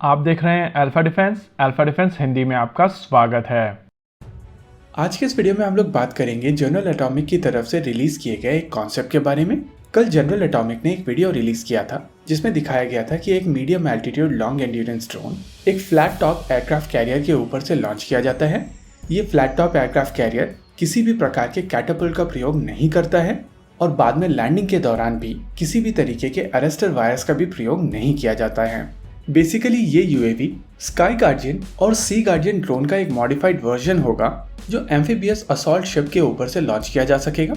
आप देख रहे हैं अल्फा डिफेंस हिंदी में आपका स्वागत है। आज के इस वीडियो में हम लोग बात करेंगे जनरल एटॉमिक की तरफ से रिलीज किए गए एक कॉन्सेप्ट के बारे में। कल जनरल एटॉमिक ने एक वीडियो रिलीज किया था जिसमें दिखाया गया था कि एक medium altitude long endurance drone एक फ्लैट टॉप एयरक्राफ्ट कैरियर के ऊपर से लॉन्च किया जाता है। ये फ्लैट टॉप एयरक्राफ्ट कैरियर किसी भी प्रकार के कैटापल्ट का प्रयोग नहीं करता है और बाद में लैंडिंग के दौरान भी किसी भी तरीके के अरेस्टर वायर्स का भी प्रयोग नहीं किया जाता है। बेसिकली ये यूएवी स्काई गार्डियन और सी गार्डियन ड्रोन का एक मॉडिफाइड वर्जन होगा जो एम्फीबियस असॉल्ट शिप के ऊपर से लॉन्च किया जा सकेगा।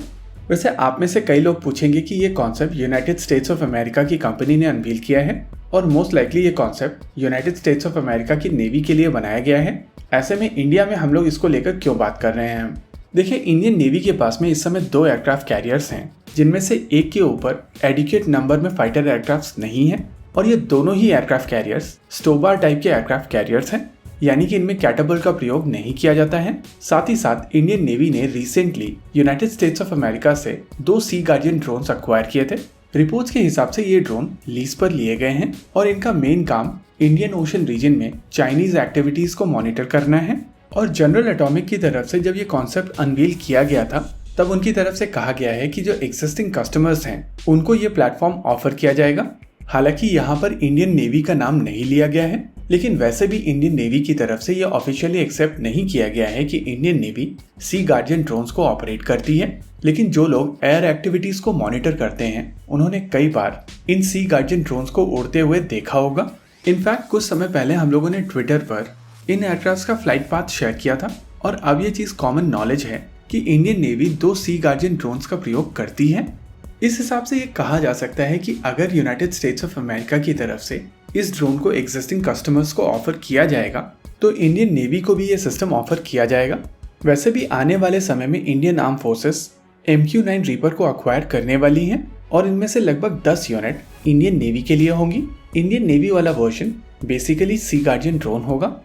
वैसे आप में से कई लोग पूछेंगे कि ये concept United states of America की कंपनी ने अनवील किया है और मोस्ट लाइकली ये concept United states of America की नेवी के लिए बनाया गया है। ऐसे में इंडिया में हम लोग इसको लेकर क्यों बात कर रहे हैं? देखिए, इंडियन नेवी के पास में इस समय 2 एयरक्राफ्ट कैरियर्स हैं जिनमें से एक के ऊपर एडिक्वेट नंबर में फाइटर एयरक्राफ्ट नहीं है और ये दोनों ही एयरक्राफ्ट कैरियर्स स्टोबार टाइप के एयरक्राफ्ट कैरियर्स हैं, यानी कि इनमें कैटापल्ट का प्रयोग नहीं किया जाता है। साथ ही साथ इंडियन नेवी ने recently United states of America से 2 सी गार्डियन ड्रोन्स अक्वायर किए थे। रिपोर्ट्स के हिसाब से ये ड्रोन लीज पर लिए गए हैं और इनका मेन काम इंडियन ओशन रीजन में चाइनीज एक्टिविटीज को मॉनिटर करना है। और जनरल एटॉमिक की तरफ से जब ये कॉन्सेप्ट अनवील किया गया था तब उनकी तरफ से कहा गया है कि जो एग्जिस्टिंग कस्टमर्स हैं उनको ये प्लेटफॉर्म ऑफर किया जाएगा। हालांकि यहाँ पर इंडियन नेवी का नाम नहीं लिया गया है, लेकिन वैसे भी इंडियन नेवी की तरफ से ये ऑफिशियली एक्सेप्ट नहीं किया गया है कि इंडियन नेवी सी गार्डियन ड्रोन्स को ऑपरेट करती है। लेकिन जो लोग एयर एक्टिविटीज को मॉनिटर करते हैं उन्होंने कई बार इन सी गार्डियन ड्रोन्स को उड़ते हुए देखा होगा। इनफैक्ट कुछ समय पहले हम लोगों ने ट्विटर पर इन एयरक्राफ्ट का फ्लाइट पाथ शेयर किया था और अब ये चीज कॉमन नॉलेज है कि इंडियन नेवी 2 सी गार्डियन ड्रोन्स का प्रयोग करती है। इस हिसाब से ये कहा जा सकता है कि अगर यूनाइटेड स्टेट्स ऑफ अमेरिका की तरफ से इस ड्रोन को एग्जिस्टिंग कस्टमर्स को ऑफर किया जाएगा तो इंडियन नेवी को भी ये सिस्टम ऑफर किया जाएगा। वैसे भी आने वाले समय में Indian arm forces MQ-9 reaper को अक्वायर करने वाली हैं और इनमें से लगभग 10 यूनिट इंडियन नेवी के लिए होंगी। इंडियन नेवी वाला वर्जन बेसिकली सी गार्डियन ड्रोन होगा।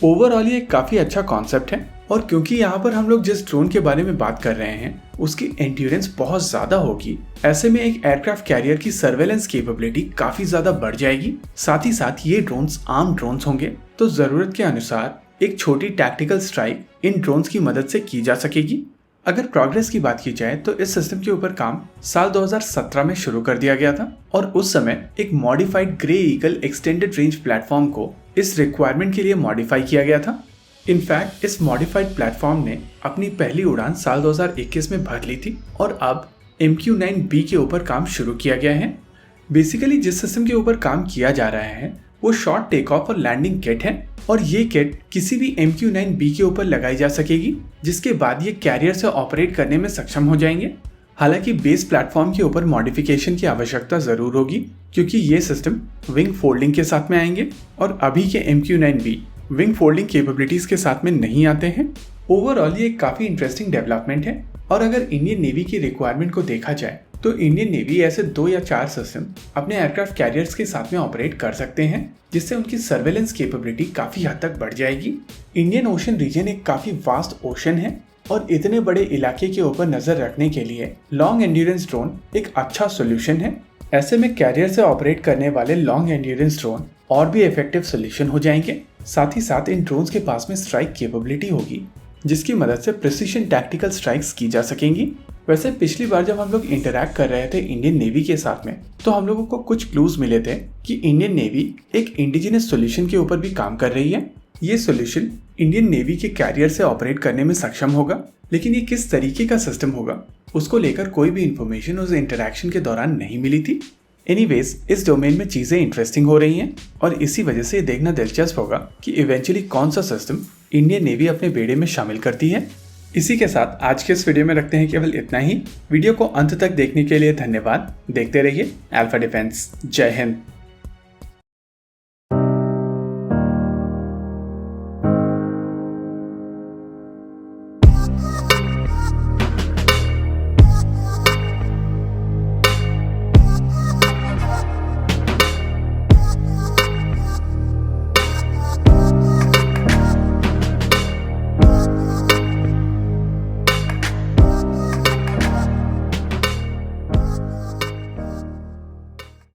ओवरऑल ये काफी अच्छा कॉन्सेप्ट है और क्योंकि यहाँ पर हम लोग जिस ड्रोन के बारे में बात कर रहे हैं उसकी एंड्योरेंस बहुत ज्यादा होगी, ऐसे में एक एयरक्राफ्ट कैरियर की सर्वेलेंस कैपेबिलिटी काफी ज्यादा बढ़ जाएगी। साथ ही साथ ये ड्रोन्स आर्म ड्रोन्स होंगे तो जरूरत के अनुसार एक छोटी टैक्टिकल स्ट्राइक इन ड्रोन्स की मदद से की जा सकेगी। अगर प्रोग्रेस की बात की जाए तो इस सिस्टम के ऊपर काम साल 2017 में शुरू कर दिया गया था और उस समय एक modified grey eagle extended range platform को इस रिक्वायरमेंट के लिए मॉडिफाई किया गया था। इनफैक्ट इस मॉडिफाइड प्लेटफॉर्म ने अपनी पहली उड़ान साल 2021 में भर ली थी और अब MQ-9B के ऊपर काम शुरू किया गया है। बेसिकली जिस सिस्टम के ऊपर काम किया जा रहा है वो शॉर्ट टेक ऑफ और लैंडिंग किट है और ये किट किसी भी MQ-9B के ऊपर लगाई जा सकेगी, जिसके बाद ये कैरियर से ऑपरेट करने में सक्षम हो जाएंगे। हालांकि बेस प्लेटफॉर्म के ऊपर मॉडिफिकेशन की आवश्यकता जरूर होगी क्योंकि ये सिस्टम विंग फोल्डिंग के साथ में आएंगे और अभी के MQ-9B विंग फोल्डिंग कैपेबिलिटीज के साथ में नहीं आते हैं। ओवरऑल ये काफी इंटरेस्टिंग डेवलपमेंट है और अगर इंडियन नेवी की रिक्वायरमेंट को देखा जाए तो इंडियन नेवी ऐसे 2 या 4 सिस्टम अपने एयरक्राफ्ट कैरियर्स के साथ में ऑपरेट कर सकते हैं, जिससे उनकी सर्वेलेंस कैपेबिलिटी काफी हद तक बढ़ जाएगी। इंडियन ओशन रीजन एक काफी वास्ट ओशन है और इतने बड़े इलाके के ऊपर नजर रखने के लिए लॉन्ग एंड्योरेंस ड्रोन एक अच्छा सोल्यूशन है। ऐसे में कैरियर से ऑपरेट करने वाले लॉन्ग एंड्योरेंस ड्रोन और भी इफेक्टिव सोल्यूशन हो जाएंगे। साथ ही साथ इन ड्रोन्स के पास में स्ट्राइक कैपेबिलिटी होगी जिसकी मदद से प्रिसिशन टैक्टिकल स्ट्राइक्स की जा सकेंगी। वैसे पिछली बार जब हम लोग इंटरैक्ट कर रहे थे इंडियन नेवी के साथ में तो हम लोगों को कुछ क्लूज मिले थे कि इंडियन नेवी एक इंडिजिनस सोल्यूशन के ऊपर भी काम कर रही है। ये सोल्यूशन इंडियन नेवी के कैरियर से ऑपरेट करने में सक्षम होगा, लेकिन ये किस तरीके का सिस्टम होगा उसको लेकर कोई भी इंफॉर्मेशन उस इंटरैक्शन के दौरान नहीं मिली थी। एनीवेज इस डोमेन में चीजें इंटरेस्टिंग हो रही हैं और इसी वजह से देखना दिलचस्प होगा कि इवेंचुअली कौन सा सिस्टम इंडियन नेवी अपने बेड़े में शामिल करती है। इसी के साथ आज के इस वीडियो में रखते हैं केवल इतना ही। वीडियो को अंत तक देखने के लिए धन्यवाद। देखते रहिए अल्फा डिफेंस। जय हिंद।